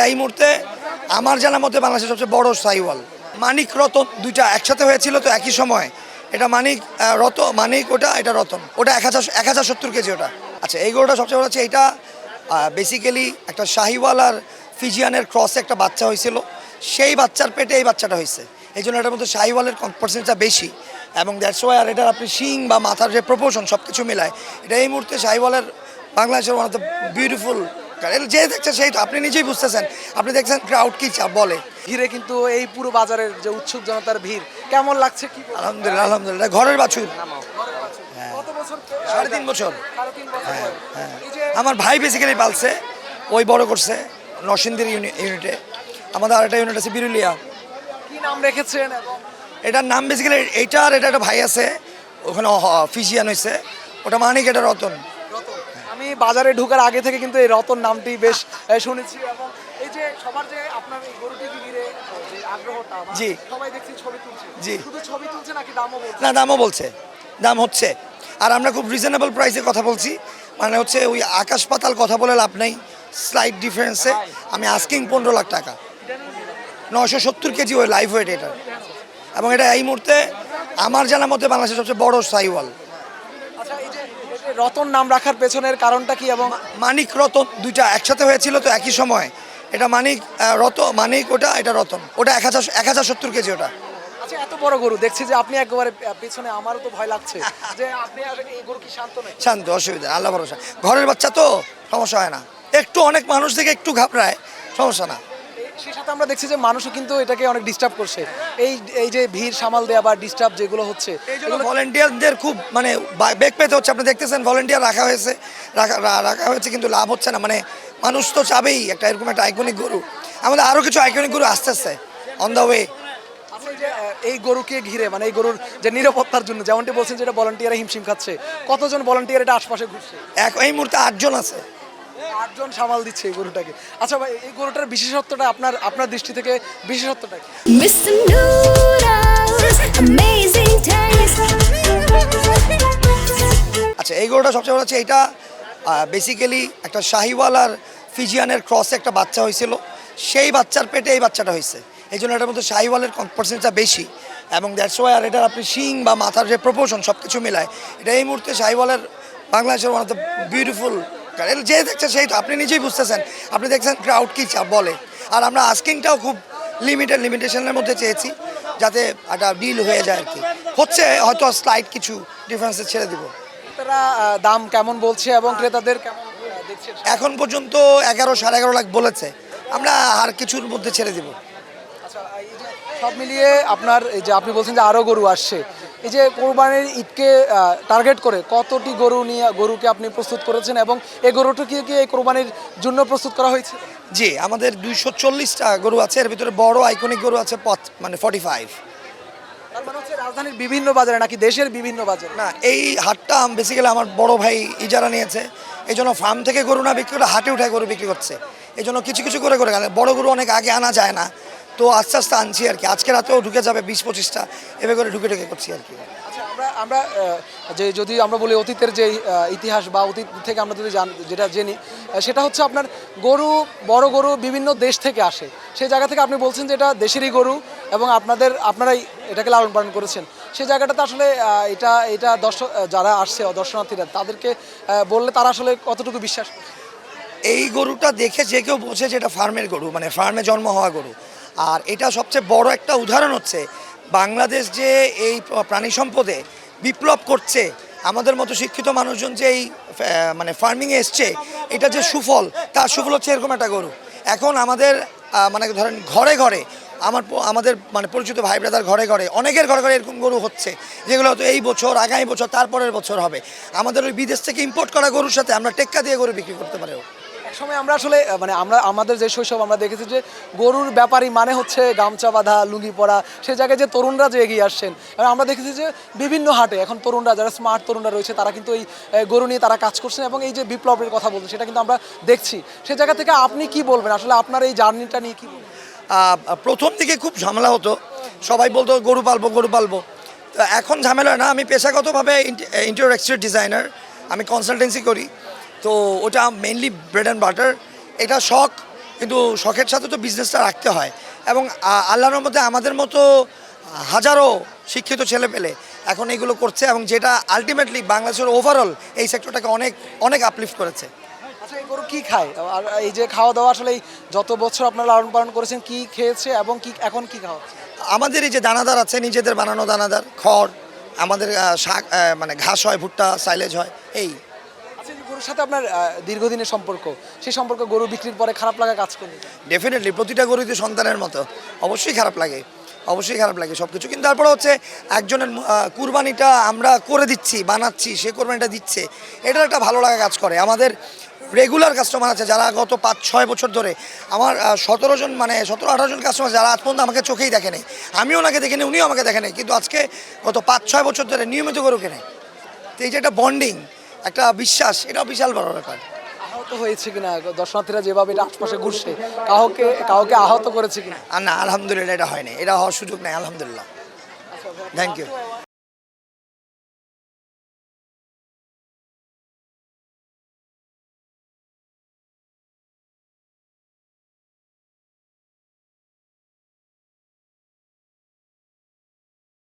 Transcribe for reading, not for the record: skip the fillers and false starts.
এই মুহূর্তে আমার জানা মতে বাংলাদেশের সবচেয়ে বড় সাইওয়াল। মানিক রতন দুইটা একসাথে হয়েছিল তো একই সময়। এটা মানিক মানিক এটা রতন, ওটা 1070 কেজি ওটা। আচ্ছা, এই গরুটা সবচেয়ে বড় হচ্ছে এটা বেসিক্যালি একটা শাহিওয়াল আর ফিজিয়ানের ক্রসে একটা বাচ্চা হয়েছিল, সেই বাচ্চার পেটে এই বাচ্চাটা হয়েছে, এই জন্য এটার মধ্যে শাহিওয়ালের পার্সেন্টটা বেশি এবং দ্যাটস ওয়াই। আর এটার আপনি শিং বা মাথার যে প্রপোর্শন সব কিছু মিলায় এটা এই মুহূর্তে শাহিওয়ালের বাংলাদেশের ওয়ান অফ দ্য বিউটিফুল। যে দেখছেন সেই তো আপনি নিজেই বুঝতেছেন, আপনি দেখছেন ক্রাউড কি বলে। ঘিরে কিন্তু এই পুরো বাজারের যে উৎসুক জনতার ভিড় কেমন লাগছে কি? আলহামদুলিল্লাহ আলহামদুলিল্লাহ, ঘরের বাছুর। কত বছর? 3.5 বছর। 3.5 বছর। এই যে আমার ভাই বেসিক্যালি পালছে, ওই বড় করছে নরসিংদীর ইউনিটে। আমাদের আরেকটা ইউনিট আছে বিরুলিয়া। কি নাম রেখেছেন? এবং এটার নাম বেসিক্যালি এইটার এটা একটা ভাই আছে ওখানে ফিজিয়ান হয়েছে, ওটা মানিক, এটা রতন। রতন। আমি বাজারে ঢোকার আগে থেকে কিন্তু এই রতন নামটি বেশ শুনেছি। এবং এই যে সবার যে আপনার এই গরুটিকে ঘিরে যে আগ্রহটা, জি। সবাই দেখছি ছবি তুলছে। জি। শুধু ছবি তুলছে নাকি দামও বলছে? না, দামও বলছে, দাম হচ্ছে। আর আমরা খুব রিজনেবল প্রাইসে কথা বলছি, মানে হচ্ছে ওই আকাশ পাতাল কথা বলে লাভ নেই, স্লাইট ডিফারেন্সে। আমি আস্কিং 15 লাখ টাকা, 970 কেজি ওই লাইভ ওয়েট এটা। এবং এটা এই মুহূর্তে আমার জানা মতে বাংলাদেশের সবচেয়ে বড় সাইওয়াল। আচ্ছা, এই যে রতন নাম রাখার পেছনের কারণটা কি? এবং মানিক রতন দুইটা একসাথে হয়েছিল তো একই সময়। এটা মানিক মানিক এটা রতন, ওটা 1070 কেজি ওটা। আচ্ছা, এত বড় গরু দেখছি যে আপনি একেবারে পেছনে, আমারও তো ভয় লাগছে যে আপনি আসলে এই গরু কি শান্ত নাকি? শান্ত, অসুবিধা, আল্লাহ ভরসা। ঘরের বাচ্চা তো সমস্যা হয় না, একটু অনেক মানুষ থেকে একটু ঘাবড়ায়, সমস্যা না। সেই সাথে আমরা দেখছি যে মানুষও কিন্তু এটাকে অনেক ডিস্টার্ব করছে, এই যে ভিড় সামাল দেওয়া বা ডিস্টার্ব যেগুলো হচ্ছে। এই জন্য ভলেন্টিয়ারদের খুব মানে বেগ পেতে হচ্ছে। আপনি দেখতেছেন ভলেন্টিয়ার রাখা হয়েছে কিন্তু লাভ হচ্ছে না। মানে মানুষ তো চাবেই একটা এরকম একটা আইকনিক গরু। আমাদের আরও কিছু আইকনিক গরু আসতে আসতে অন দ্য ওয়ে। আচ্ছা, এই যে এই গরুকে ঘিরে মানে এই গরুর যে নিরাপত্তার জন্য যেমনটি বলছেন যেটা ভলান্টিয়ার হিমশিম খাচ্ছে, কতজন ভলান্টিয়ার এটা আশপাশে ঘুরছে? এই মুহূর্তে 8 জন আছে। 8 জন সামাল দিচ্ছে এই গরুটাকে। আচ্ছা ভাই, এই গরুটার বিশেষত্বটা আপনার দৃষ্টি থেকে বিশেষত্বটা কি? Mr. Noodles, amazing taste. আচ্ছা, এই গরুটা সবচেয়ে বড় হচ্ছে এটা বেসিক্যালি একটা শাহিওয়াল আর ফিজিয়ানের ক্রসে একটা বাচ্চা হয়েছিল, সেই বাচ্চার পেটে এই বাচ্চাটা হয়েছে, এই জন্য এটার মধ্যে শাহিওয়ালের পার্সেন্টটা বেশি এবং দ্যাটস ওয়াই। আর এটার আপনি শিং বা মাথার যে প্রপোর্শন সব কিছু মিলায় এটা এই মুহূর্তে শাহিওয়ালের বাংলাদেশের ওয়ান অফ দ্য বিউটিফুল। যে দেখছেন সেই তো আপনি নিজেই বুঝতেছেন, আপনি দেখছেন ক্রাউড কি বলে। আর আমরা আস্কিংটাও খুব লিমিটেশনের মধ্যে চেয়েছি যাতে একটা ডিল হয়ে যায় আর কি। হচ্ছে হয়তো স্লাইট কিছু ডিফারেন্সে ছেড়ে দিব। তারা দাম কেমন বলছে এবং ক্রেতাদের কেমন দেখছেন? এখন পর্যন্ত 11-11.5 লাখ বলেছে, আমরা আর কিছুর মধ্যে ছেড়ে দিব। আচ্ছা, এই যে সব মিলিয়ে আপনার এই যে আপনি বলছেন যে আরও গরু আসছে, এই যে কোরবানির ঈদকে টার্গেট করে কতটি গরুকে আপনি প্রস্তুত করেছেন এবং এই গরুটা কি এই কোরবানির জন্য প্রস্তুত করা হয়েছে? জি, আমাদের 240টা গরু আছে, এর ভিতরে বড় আইকনিক গরু আছে মানে 45। তার মানে হচ্ছে রাজধানীর বিভিন্ন বাজারে নাকি দেশের বিভিন্ন বাজারে? না, এই হাটটা বেসিক্যালি আমার বড় ভাই ইজারা নিয়েছে, এই জন্য ফার্ম থেকে গরু না বিক্রি করে হাটে উঠে গরু বিক্রি করছে। এই জন্য কিছু কিছু করে বড় গরু অনেক আগে আনা যায় না, তো আস্তে আস্তে আনছি আর কি। আজকে রাতেও ঢুকে যাবে 20-25টা, এভাবে করে ঢুকে করছি আর কি। আচ্ছা, আমরা যে যদি আমরা বলি অতীতের যে ইতিহাস বা অতীত থেকে আমরা যদি যেটা জেনি, সেটা হচ্ছে আপনার বড় গরু বিভিন্ন দেশ থেকে আসে। সেই জায়গা থেকে আপনি বলছেন যে এটা দেশেরই গরু এবং আপনারাই এটাকে লালন পালন করেছেন। সেই জায়গাটাতে আসলে এটা যারা আসছে দর্শনার্থীরা তাদেরকে বললে তারা আসলে কতটুকু বিশ্বাস করে? এই গরুটা দেখে যে কেউ বোঝে যে এটা ফার্মের গরু, মানে ফার্মে জন্ম হওয়া গরু। আর এটা সবচেয়ে বড় একটা উদাহরণ হচ্ছে বাংলাদেশ যে এই প্রাণী সম্পদে বিপ্লব করছে, আমাদের মতো শিক্ষিত মানুষজন যে এই মানে ফার্মিংয়ে এসছে, এটা যে সুফল, তার সুফল হচ্ছে এরকম একটা গরু। এখন আমাদের মানে ধরেন ঘরে ঘরে আমাদের মানে পরিচিত ভাই ব্রাদার ঘরে ঘরে অনেকের ঘরে ঘরে এরকম গরু হচ্ছে, যেগুলো হয়তো এই বছর, আগামী বছর, তারপরের বছর হবে। আমাদের ওই বিদেশ থেকে ইম্পোর্ট করা গরুর সাথে আমরা টেক্কা দিয়ে গরু বিক্রি করতে পারি। একসময় আমরা আসলে মানে আমাদের যে শৈশব আমরা দেখেছি যে গরুর ব্যাপারী মানে হচ্ছে গামছা বাঁধা, লুঙ্গি পরা, সেই জায়গায় যে তরুণরা যে এগিয়ে আসছেন। এবং আমরা দেখেছি যে বিভিন্ন হাটে এখন তরুণরা, যারা স্মার্ট তরুণরা রয়েছে, তারা কিন্তু এই গরু নিয়ে তারা কাজ করছেন এবং এই যে বিপ্লবের কথা বলছেন সেটা কিন্তু আমরা দেখছি। সেই জায়গা থেকে আপনি কি বলবেন আসলে আপনার এই জার্নিটা নিয়ে কি বলবেন? প্রথম দিকে খুব ঝামেলা হতো, সবাই বলতো গরু পালবো। তো এখন ঝামেলা না, আমি পেশাগতভাবে ইন্টেরিয়র এক্সটেরিয়র ডিজাইনার, আমি কনসালটেন্সি করি। তো ওটা মেইনলি ব্রেড অ্যান্ড বাটার, এটা শখ কিন্তু শখের সাথে তো বিজনেসটা রাখতে হয় এবং আল্লাহর মধ্যে আমাদের মতো হাজারো শিক্ষিত ছেলে পেলে এখন এগুলো করছে এবং যেটা আলটিমেটলি বাংলাদেশের ওভারঅল এই সেক্টরটাকে অনেক অনেক আপলিফট করেছে। আচ্ছা, এই গরু কি খায়? আর এই যে খাওয়া দাওয়া আসলে এই যত বছর আপনারা লালন পালন করেছেন কি খেয়েছে এবং কি এখন কি খাওয়াচ্ছে? আমাদের এই যে দানাদার আছে, নিজেদের বানানো দানাদার খড়, আমাদের শাক মানে ঘাস হয়, ভুট্টা সাইলেজ হয় এই। আচ্ছা, এই গরুর সাথে আপনার দীর্ঘদিনের সম্পর্ক, সেই সম্পর্ক গরু বিক্রির পরে খারাপ লাগা কাজ করবে? ডেফিনেটলি প্রতিটা গরুই তো সন্তানের মতো, অবশ্যই খারাপ লাগে, অবশ্যই খারাপ লাগে সব কিছু। কিন্তু তারপরে হচ্ছে একজনের কুরবানিটা আমরা করে দিচ্ছি, বানাচ্ছি, সে কোরবানিটা দিচ্ছে, এটার একটা ভালো লাগা কাজ করে। আমাদের রেগুলার কাস্টমার আছে যারা গত 5-6 বছর ধরে, আমার 17-18 জন কাস্টমার যারা আজ পর্যন্ত আমাকে চোখেই দেখেনি, আমিও ওনাকে দেখিনি, উনিও আমাকে দেখেনি, কিন্তু আজকে গত 5-6 বছর ধরে নিয়মিত গরু কেনে। তো এই যে একটা বন্ডিং, একটা বিশ্বাস, এটাও বিশাল বড় ব্যাপার। আহত হয়েছে কিনা দর্শনার্থীরা যেভাবে এটা আশপাশে ঘুরছে, কাউকে কাউকে আহত করেছে কিনা? আর না, আলহামদুলিল্লাহ এটা হয়নি, এটা হওয়ার সুযোগ নেই, আলহামদুলিল্লাহ। Thank you.